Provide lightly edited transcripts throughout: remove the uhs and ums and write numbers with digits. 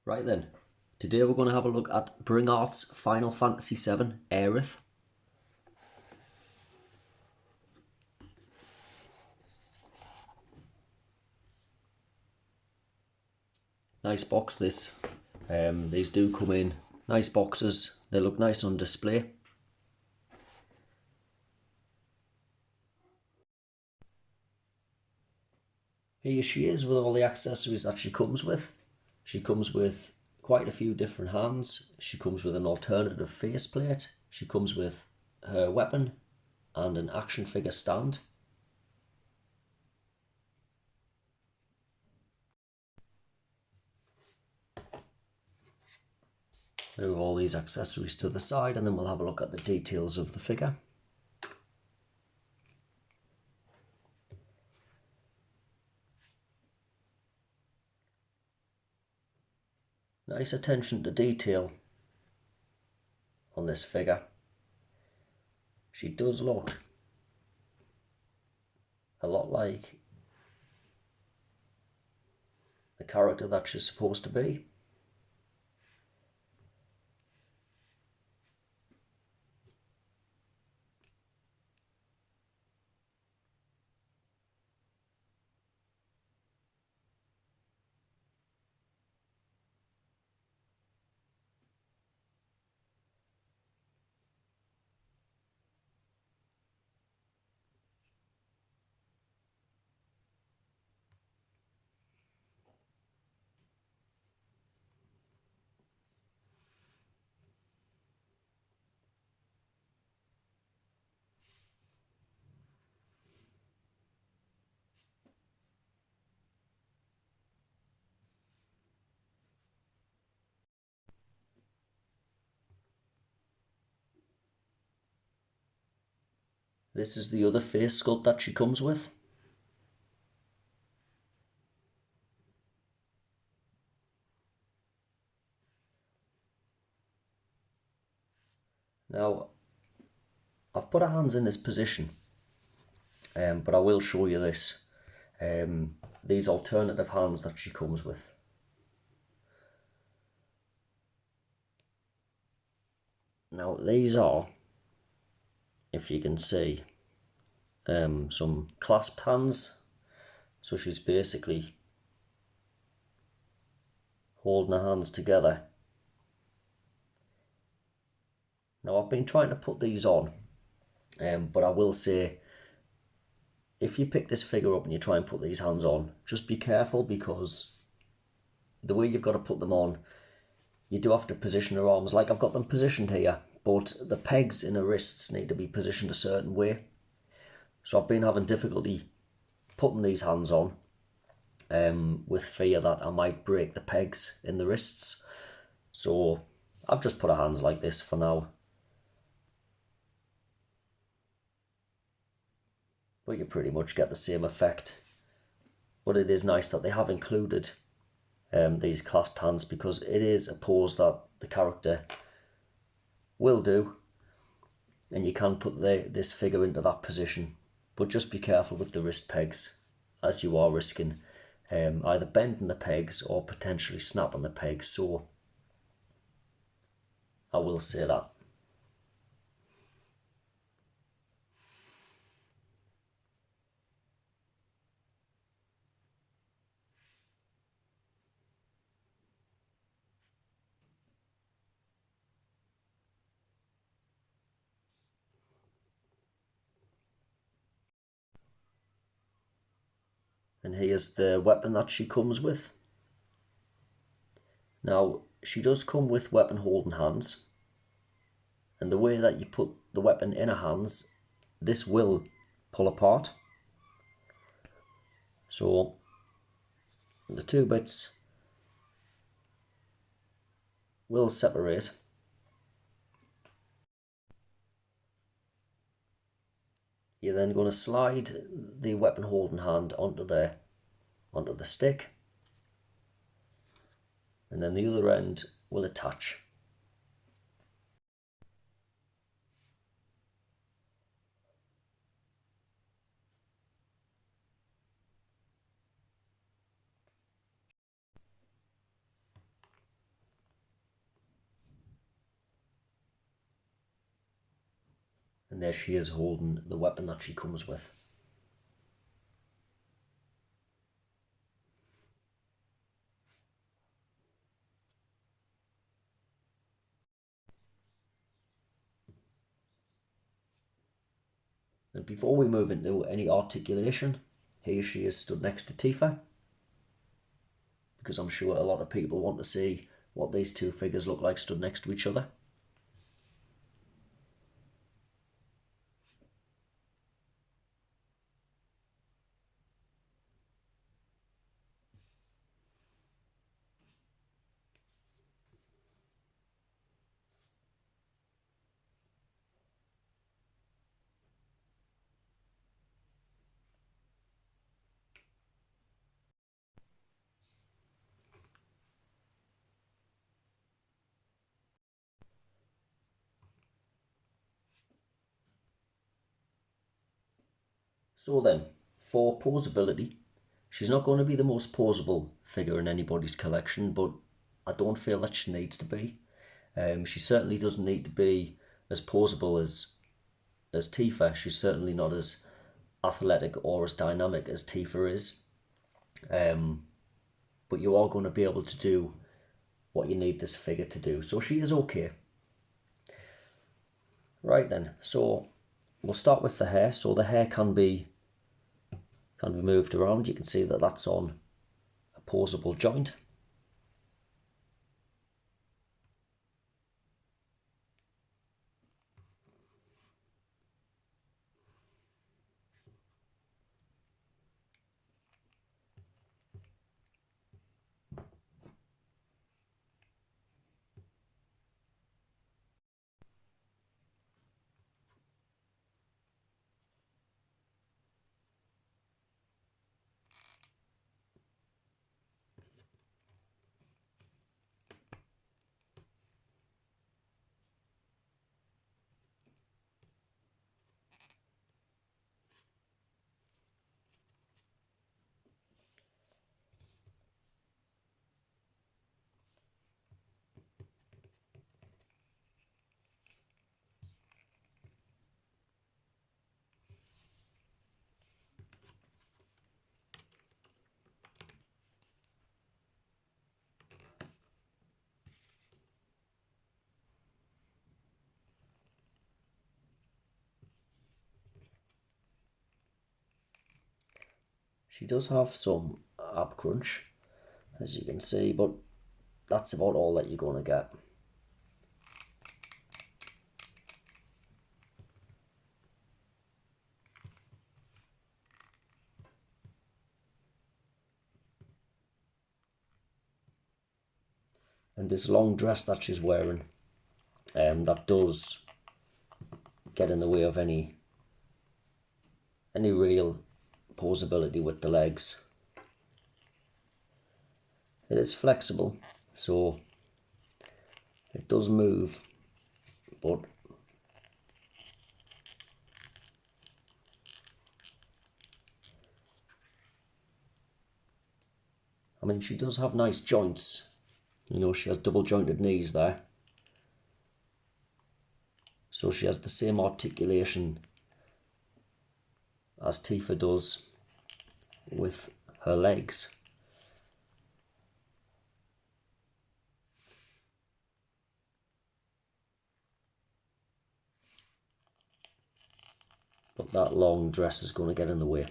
Right then, today we're going to have a look at Bring Art's Final Fantasy VII, Aerith. Nice box this. These do come in nice boxes. They look nice on display. Here she is with all the accessories that she comes with. She comes with quite a few different hands. She comes with an alternative faceplate. She comes with her weapon and an action figure stand. Move all these accessories to the side and then we'll have a look at the details of the figure. Nice attention to detail on this figure. She does look a lot like the character that she's supposed to be. This is the other face sculpt that she comes with. Now, I've put her hands in this position, but I will show you this. These alternative hands that she comes with. Now, these are, if you can see, some clasped hands. So she's basically holding her hands together. Now, I've been trying to put these on, but I will say, if you pick this figure up and you try and put these hands on, just be careful, because the way you've got to put them on, you do have to position her arms. Like I've got them positioned here, but the pegs in her wrists need to be positioned a certain way. So I've been having difficulty putting these hands on, with fear that I might break the pegs in the wrists. So I've just put her hands like this for now. But you pretty much get the same effect. But it is nice that they have included these clasped hands, because it is a pose that the character will do, and you can put this figure into that position. But just be careful with the wrist pegs, as you are risking either bending the pegs or potentially snapping the pegs. So I will say that. And here's the weapon that she comes with. Now, she does come with weapon holding hands, and the way that you put the weapon in her hands, this will pull apart. So the two bits will separate. You're then going to slide the weapon holding hand onto the stick, and then the other end will attach. And there she is holding the weapon that she comes with. And before we move into any articulation, here she is stood next to Tifa, because I'm sure a lot of people want to see what these two figures look like stood next to each other. So then, for posability, she's not going to be the most posable figure in anybody's collection, but I don't feel that she needs to be. She certainly doesn't need to be as posable as Tifa. She's certainly not as athletic or as dynamic as Tifa is. But you are going to be able to do what you need this figure to do. So she is okay. Right then, so we'll start with the hair. So the hair can be moved around. You can see that that's on a posable joint. She does have some ab crunch, as you can see, but that's about all that you're going to get. And this long dress that she's wearing, that does get in the way of any real posability with the legs. It is flexible, so it does move, but I mean, she does have nice joints. You know, she has double jointed knees there. So she has the same articulation as Tifa does with her legs. But that long dress is going to get in the way.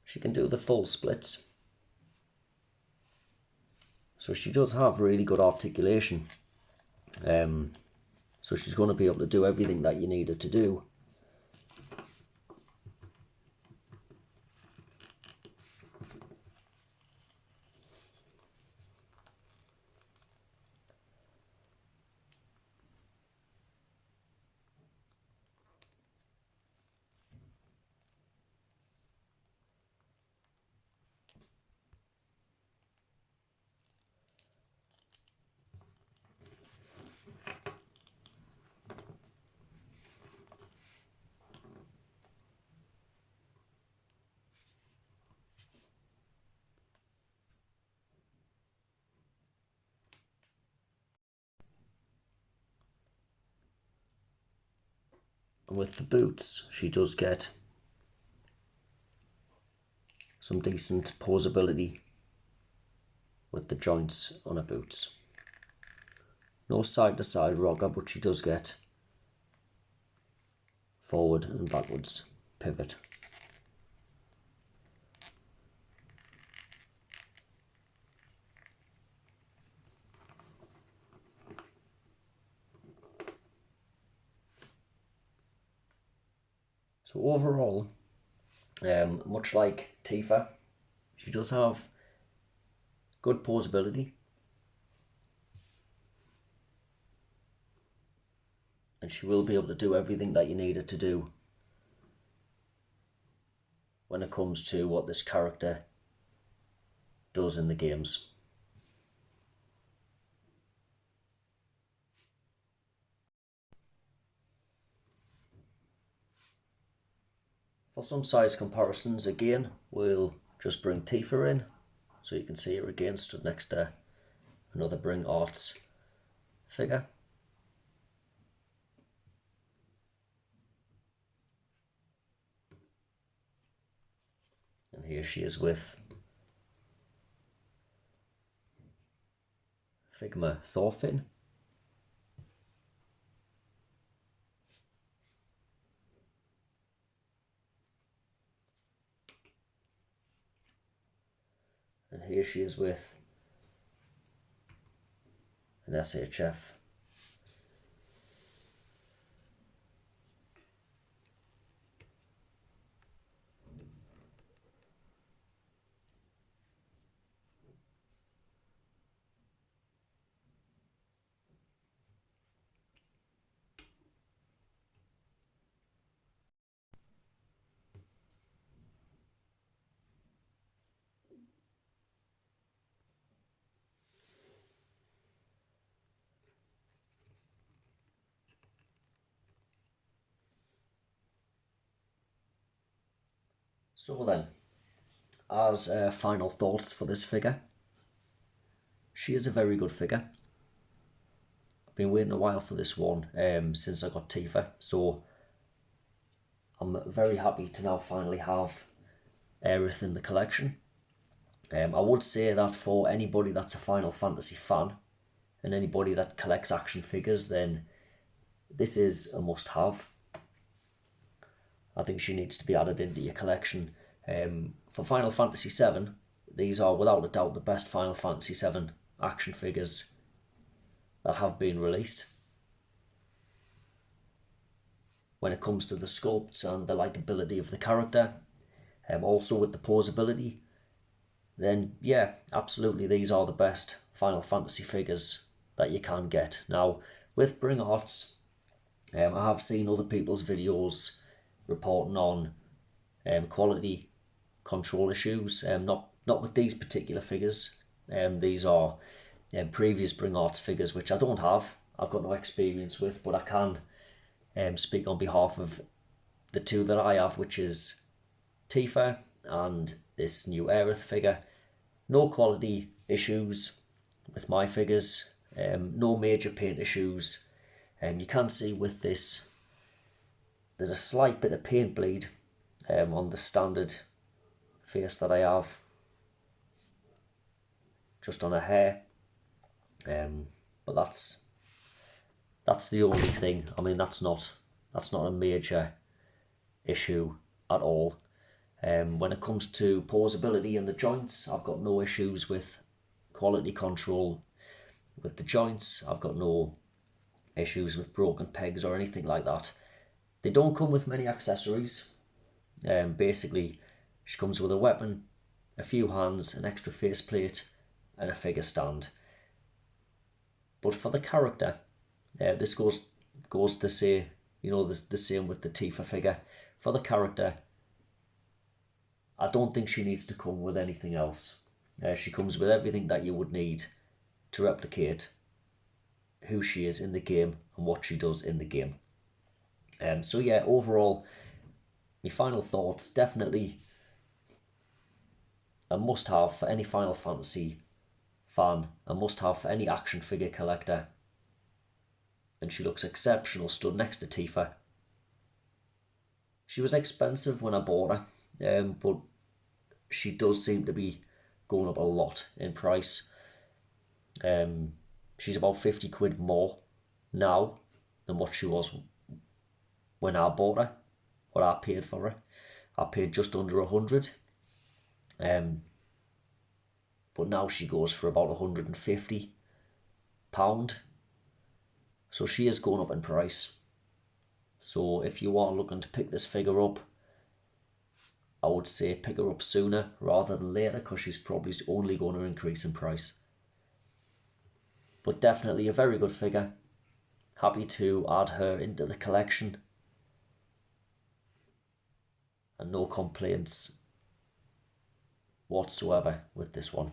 She can do the full splits. So she does have really good articulation. So she's going to be able to do everything that you need her to do. And with the boots, she does get some decent posability with the joints on her boots. No side to side rocker, but she does get forward and backwards pivot. So overall, much like Tifa, she does have good posability, and she will be able to do everything that you need her to do when it comes to what this character does in the games. For some size comparisons, again, we'll just bring Tifa in, so you can see her again stood next to another Bring Arts figure. And here she is with Figma Thorfinn. And here she is with an SHF. So then, as final thoughts for this figure, she is a very good figure. I've been waiting a while for this one since I got Tifa, so I'm very happy to now finally have Aerith in the collection. I would say that for anybody that's a Final Fantasy fan and anybody that collects action figures, then this is a must-have. I think she needs to be added into your collection. For Final Fantasy VII, these are without a doubt the best Final Fantasy VII action figures that have been released. When it comes to the sculpts and the likability of the character, also with the posability, then yeah, absolutely these are the best Final Fantasy figures that you can get. Now, with Bring Arts, I have seen other people's videos reporting on quality control issues, not with these particular figures. These are previous Bring Arts figures, which I don't have. I've got no experience with, but I can speak on behalf of the two that I have, which is Tifa and this new Aerith figure. No quality issues with my figures, no major paint issues. You can see with this, there's a slight bit of paint bleed on the standard face that I have, just on her hair, but that's the only thing. I mean, that's not a major issue at all. When it comes to posability in the joints, I've got no issues with quality control with the joints. I've got no issues with broken pegs or anything like that. They don't come with many accessories. Basically, she comes with a weapon, a few hands, an extra faceplate, and a figure stand. But for the character, this goes to say, you know, the same with the Tifa figure. For the character, I don't think she needs to come with anything else. She comes with everything that you would need to replicate who she is in the game and what she does in the game. So yeah, overall, my final thoughts, definitely a must-have for any Final Fantasy fan, a must-have for any action figure collector. And she looks exceptional stood next to Tifa. She was expensive when I bought her, but she does seem to be going up a lot in price. She's about 50 quid more now than what she was when I bought her, what I paid for her. I paid just under 100, but now she goes for about £150. So she is going up in price. So if you are looking to pick this figure up, I would say pick her up sooner rather than later, because she's probably only going to increase in price. But definitely a very good figure. Happy to add her into the collection, and no complaints whatsoever with this one.